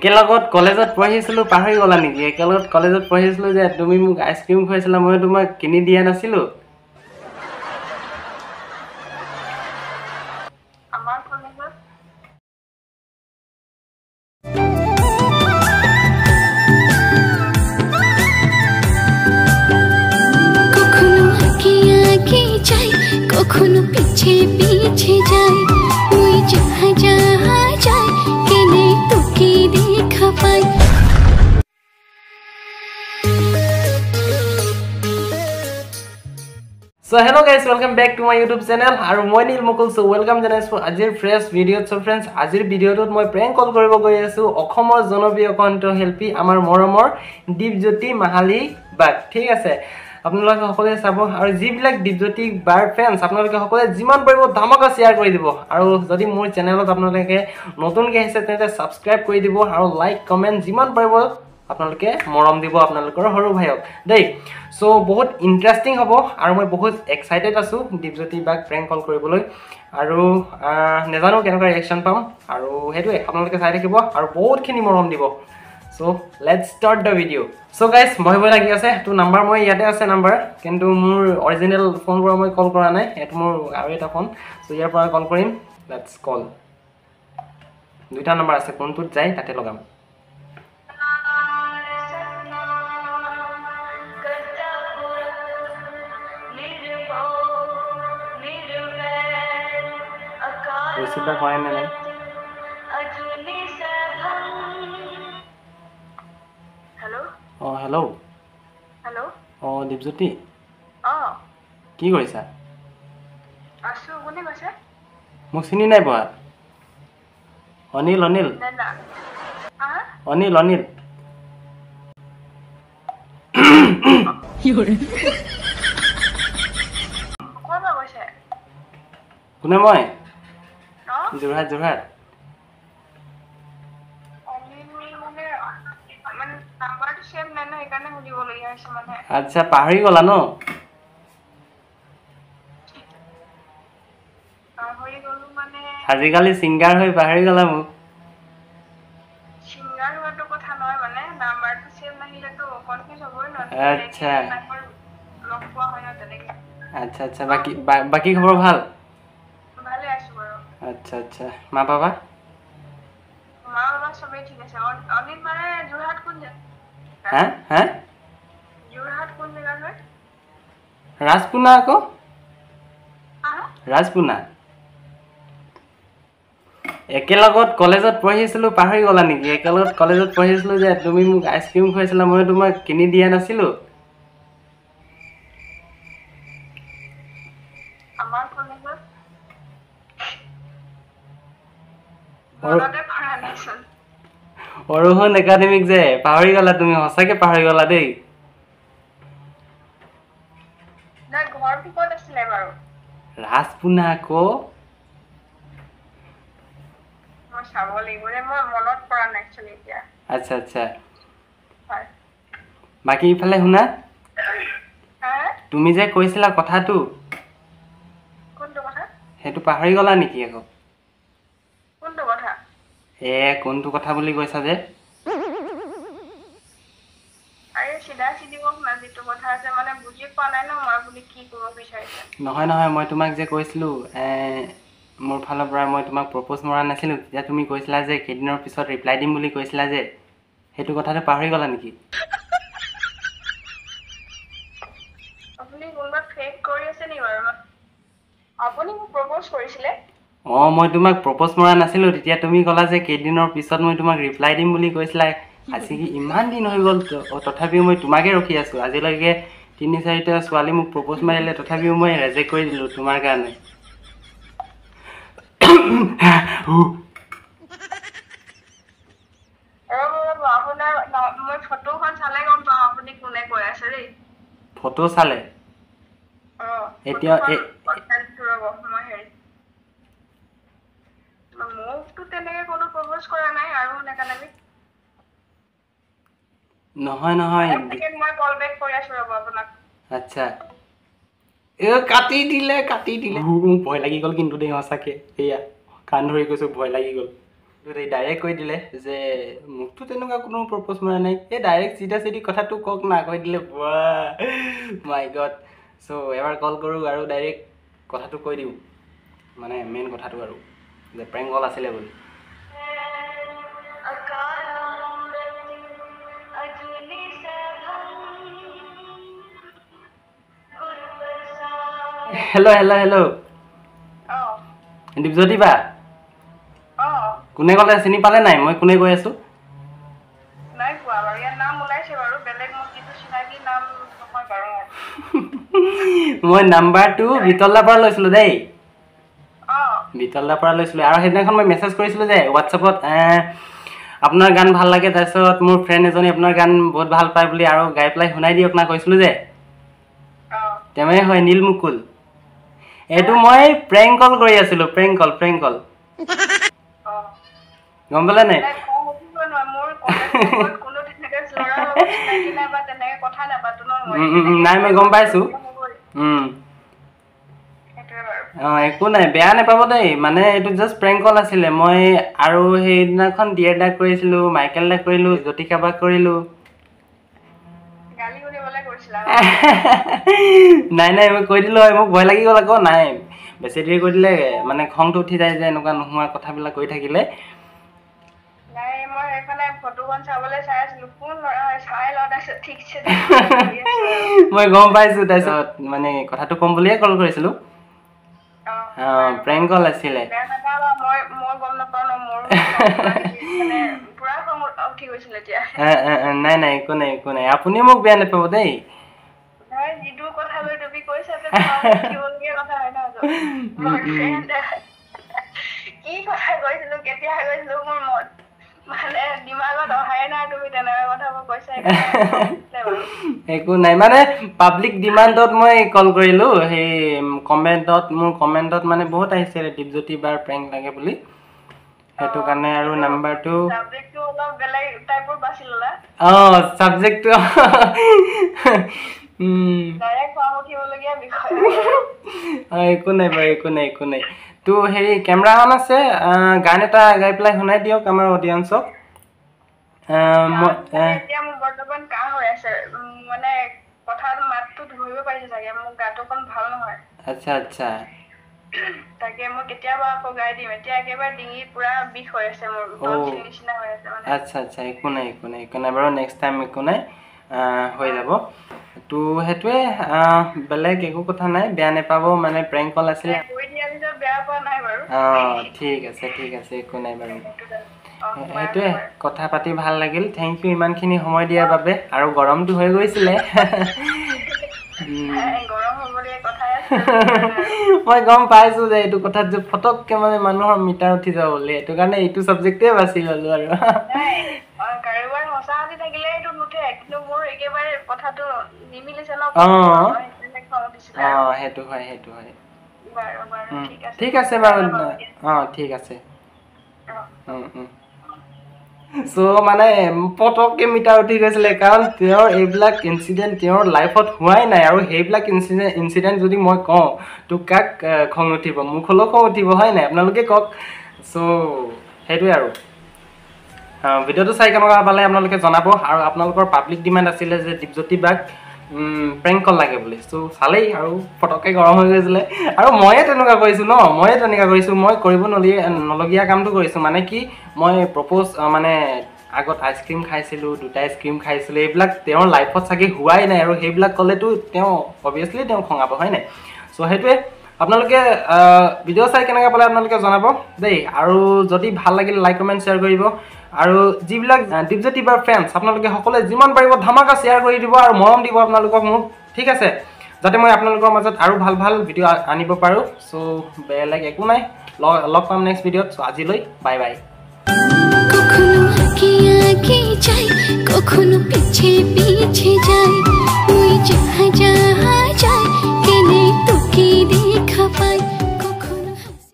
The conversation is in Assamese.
একেলগত কলেজত পঢ়িছিলো পাহৰি গলা নেকি একেলগত কলেজত পঢ়িছিলো যে তুমি মোক আইসক্ৰিম খুৱাইছিলা মই তোমাক কিনি দিয়া নাছিলো আমাৰ কলেজত কখনো আগে আগে যাই কখনো পিছে পিছে যাই ওই যাহা যাহা যাই কেনে তোকে দেখা পাই So hello guys, welcome back to my YouTube channel. Aru moi Nil Mukul, so welcome janaisu ajir fresh video. So friends, ajir video tot moi prank call koribo goi asu Okhomor jonopriyo content helpi amar moromor Dipjyoti Mahali bag. Thik ase. আপোনালোকে সকলে চাব আৰু যিবিলাক দীপজ্যোতি বাৰ ফ্যান্স আপোনালোকে সকলে যিমান পাৰিব ধামাকা শেয়াৰ কৰি দিব আৰু যদি মোৰ চেনেলত আপোনালোকে নতুনকৈ আহিছে তেন্তে সাবস্ক্ৰাইব কৰি দিব আৰু লাইক কমেন্ট যিমান পাৰিব আপোনালোকে মৰম দিব আপোনালোকৰ হৰু ভাইক দেই সো বহুত ইন্টাৰেষ্টিং হ'ব আৰু মই বহুত এক্সাইটেড আছো দীপজ্যোতি বাক প্ৰেংক কল কৰিবলৈ আৰু নেজানো কেনেকুৱা ৰিঅ্যাকচন পাম আৰু হেতুৱে আপোনালোকে চাই থাকিব আৰু বহুতখিনি মৰম দিব So let's start the video. So guys, মই বৈ লাগি আছে তো নাম্বাৰ মই ইয়াতে আছে নাম্বাৰ কিন্তু মোৰ অৰিজিনাল ফোন পৰা মই কল কৰা নাই এটো মোৰ আৰু এটা ফোন সো ইয়াৰ পৰা কল কৰিম লেটস কল দুইটা নাম্বাৰ আছে কোনটোত যায় তাতে লগাম ৰিচিভৰ কৰে নে নাই Oh, hello. Hello. Oh, Dipjyoti. Oh. কি কৰিছা? আছো কোনে কৈছে? মোক চিনি নাই পোৱা। অনিল অনিল। দাদা। অনিল অনিল। কোনে কৈছে? কোনে মই? অ? যোৰহাট যোৰহাট। আচ্ছা পাহৰি গলা ন পাহৰি গলো মানে আজিকালি সিঙ্গাৰ হৈ পাহৰি গলা মোক সিঙ্গাৰ হোৱাটো কথা নহয় মানে নাম্বাৰটো সেভ নাহিলে তো কনফিউজ হ'বই ন আচ্ছা লগ পোৱা হয় না তেনেকে আচ্ছা আচ্ছা বাকি খবৰ ভাল ভালে আছো বাৰু আচ্ছা আচ্ছা মা বাবা সবেই ঠিক আছে অনিল মানে যোৰহাট কোন জেগা হ্যাঁ হ্যাঁ যোৰহাট কোন জেগা হয় ৰাজপুনা আকৌ ৰাজপুনা একেলগত কলেজত পঢ়িছিলো পাহৰি গলা নেকি একেলগত কলেজত পঢ়িছিলো যে তুমি মোক আইসক্ৰিম খুৱাইছিলা মই তোমাক কিনি দিয়া নাছিলো আমাৰ কলেজত বলতে পঢ়া নাছিল অৰোহন একাডেমিক যে পাহৰি গলা তুমি সঁচাকে পাহৰি গলা দেই না ঘৰটো ক'ত আছিলে বাৰু ৰাজপুনা আকৌ মই চাব লাগিব ৰে মই মনত পৰা নাই একচুৱেলি এতিয়া আচ্ছা আচ্ছা হয় বাকি ইফালে শুনা হা তুমি যে কৈছিলা কথাটো কোনটো কথা হেতু পাহৰি গলা নেকি আকৌ কোনটো কথা কোনটো কথা বুলি কৈছা যে আৰে সিধা সিধি মোক না যিটো কথা আছে মানে বুজি পোৱা নাই ন মই আপুনি কি ক'ব বিচাৰিছে নহয় নহয় মই তোমাক যে কৈছিলো মোৰ ফালৰ পৰা মই তোমাক প্ৰপ'জ মৰা নাছিলো তেতিয়া তুমি কৈছিলা যে কেইদিনৰ পিছত ৰিপ্লাই দিম বুলি কৈছিলা যে হেতু কথাটো পাহৰি গলা নেকি আপুনি কোনবা ফেক কৰি আছে নি বাৰু আপুনি মোক প্ৰপ'জ কৰিছিলে মই তোমাক প্ৰপ'জ মৰা নাছিলো তেতিয়া তুমি ক'লা যে কেইদিনৰ পিছত মই তোমাক ৰিপ্লাই দিম বুলি কৈছিলা আজি কি ইমান দিন হৈ গ'ল তথাপিও মই তোমাকে ৰখি আছো আজিলৈকে 3-4টা ছোৱালী মোক প্ৰপ'জ মাৰিলে তথাপিও মই ৰিজেক্ট কৰি দিলো তোমাৰ কাৰণে আপোনাৰ মই ফটোখন চালে গম পাওঁ আপুনি কোনে কৈ আছে দেই ফটো চালে এতিয়া মই হেৰি মোকতো তেনেকে কোনো প্ৰপ'জ কৰা নাই আৰু নেকানেবি নহয় নহয় মই কল বেক কৰি আছো ৰব আপোনাক আচ্ছা কাটি দিলে ভয় লাগি গ'ল কিন্তু দেই সঁচাকে এয়া কান ধৰি কৈছো ভয় লাগি গ'ল দুই ডাইৰেক্ট কৈ দিলে যে মুকটো তেনেকুৱা কোনো প্ৰপ'জ মৰা নাই এই ডাইৰেক্ট চিধা চিধি কথাটো কক না কৈ দিলে মাই গড সো এবাৰ কল কৰো আৰু ডাইৰেক্ট কথাটো কৈ দিও মানে মেইন কথাটো আৰু যে প্ৰেংক কল আছিলে বুলি हेलो हेलो हेलो दीपज्योति बा কোনে কলে চিনি পালে নাই মই কোনে কৈ আছো নাই কোৱা বাৰু ইয়াৰ নাম ওলাইছে বাৰু বেলেগ মোক কিন্তু চিনাকি নাম নহয় বাৰু মই নাম্বাৰটো বিতলদাৰ পৰা লৈছিলো দেই বিতলদাৰ পৰা লৈছিলো আৰু সেইদিনাখন মই মেছেজ কৰিছিলো যে হোৱাটছএপত আপোনাৰ গান ভাল লাগে তাৰপিছত মোৰ ফ্ৰেণ্ড এজনী আপোনাৰ গান বহুত ভাল পায় বুলি আৰু গাই পেলাই শুনাই দিয়ক না কৈছিলো যে তেমে হয় নীল মুকুল এটো মই প্ৰেংক কল কৰি আছিলো প্ৰেংক কল গম পালে নাই নাই মই গম পাইছো একো নাই বেয়া নাপাব দেই মানে এইটো জাষ্ট প্ৰেংক কল আছিলে মই আৰু সেইদিনাখন ডিয়াৰ ডাক কৰিছিলো মাইকেল ডাক কৰিলো জ্যোতিকা বাক কৰিলো নাই নাই মই কৈ দিলো হয় মোক ভয় লাগি গ'ল আকৌ নাই বেছি দেৰি কৈ দিলে মানে খংটো উঠি যায় যে এনেকুৱা নোহোৱা কথাবিলাক কৈ থাকিলে নাই মই এখানে ফটোখন চাবলৈ চাই আছিলো কোন চাই লদাছে ঠিকছে মই গম পাইছো তাৰপিছত মানে কথাটো কম বুলিয়ে কল কৰিছিলো প্ৰেংক কল আছিলে মই গম নাপাওঁ ন মোৰ মানে পুৰা খং উঠি গৈছিল এতিয়া নাই নাই একো নাই আপুনি মোক বেয়া নাপাব দেই নাই যিটো কথা লৈ তুমি কৈছা যে কিবলগীয়া কথা হয় ন কি কথা কৈছিলো কেতিয়া কৈছিলো মোৰ মত মানে দিমাগত অহাই নাই তুমি তেনেকুৱা কথা কৈছা একো নাই মানে পাব্লিক ডিমাণ্ডত মই কল কৰিলো সেই কমেন্টত মানে বহুত আহিছে দীপজ্যোতি বাৰ প্ৰেংক লাগে বুলি হেতু কাৰণে আৰু নাম্বাৰটো সাবজেক্টটো অলপ বেলেগ টাইপৰ বাছি ললা সাবজেক্টটো ডাইৰেক্ট খং উঠিবলগীয়া বিষয় একো নাই তো হেৰি কেমেৰা অন আছে গান এটা গাই পেলাই শুনাই দিয়ক আমাৰ অডিয়েন্সক এতিয়া মোৰ বৰ্তমান কাহ হৈ আছে মানে কথাটো মাতটো ধৰিব পাৰিছে চাগে মোৰ গাটো কোন ভাল নহয় আচ্ছা তাকে মই কেতিয়াবা আকৌ গাই দিম এতিয়া একেবাৰে ডিঙি পুৰা বিষ হৈ আছে মোৰ টনচিল নিচিনা হৈ আছে মানে আচ্ছা একো নাই বাৰু নেক্সট টাইম একো নাই হৈ যাব তো হেতুৱে বেলেগ একো কথা নাই বেয়া নাপাব মানে প্ৰেংক কল আছিলে কৈ দিয়া পিছত বেয়া পোৱা নাই বাৰু ঠিক আছে একো নাই বাৰু হেতুৱে কথা পাতি ভাল লাগিল থ্যাংক ইউ ইমানখিনি সময় দিয়াৰ বাবে আৰু গৰমটো হৈ গৈছিলে গৰম হ'বলে কথা আছে মই গম পাইছো যে এইটো কথাত যে ফটককে মানে মানুহৰ মিটাৰ উঠি যাব বুলি এইটো কাৰণে এইটো সাবজেক্টে বাছি ললো আৰু কাৰোবাৰ হসা আজি থাকিলে এইটো নুঠে কিন্তু মোৰ একেবাৰে কথাটো নিমিলিছে ন হেতু হয় বাৰু ঠিক আছে বাৰু ঠিক আছে সো মানে পটককে মিটাৰ উঠি গৈছিলে কাৰণ তেওঁৰ এইবিলাক ইনসিডেন্ট তেওঁৰ লাইফত হোৱাই নাই আৰু সেইবিলাক ইনসিডেন্ট যদি মই কওঁ তো কাক খং উঠিব মোক হলেও খং উঠিব হয় নাই আপোনালোকে কক সো হেতুৱে আৰু ভিডিওটো চাই কেনেকুৱা পালে আপোনালোকে জনাব আৰু আপোনালোকৰ পাব্লিক ডিমান্ড আছিলে যে দীপজ্যোতি বাক প্ৰেংক কল লাগে বুলি সো চালেই আৰু ফটককে গৰম হৈ গৈছিলে আৰু ময়ে তেনেকুৱা কৰিছো মই কৰিব নলগীয়া কামটো কৰিছো মানে কি মই প্ৰপ'জ মানে আগত আইসক্ৰীম খাইছিলো দুটা আইসক্ৰীম খাইছিলো এইবিলাক তেওঁৰ লাইফত চাগে হোৱাই নাই আৰু সেইবিলাক ক'লেতো তেওঁ অবভিয়াছলি তেওঁ খঙাব হয় নাই সো হেতুৱে আপোনালোকে ভিডিও চাই কেনেকুৱা পালে আপোনালোকে জনাব দেই আৰু যদি ভাল লাগিলে লাইক কমেন্ট শ্বেয়াৰ কৰিব আৰু যিবিলাক দীপজ্যোতি বাৰ ফ্ৰেন্ডছ আপোনালোকে সকলোৱে যিমান পাৰিব ধামাকা শ্বেয়াৰ কৰি দিব আৰু মৰম দিব আপোনালোকক মোক ঠিক আছে যাতে মই আপোনালোকৰ মাজত আৰু ভাল ভিডিও আনিব পাৰো সো বেলেগ একো নাই লগ পাম নেক্সট ভিডিওত সো আজিলৈ বাই বাই কখনো আগে যায় কখনো পিছে যায়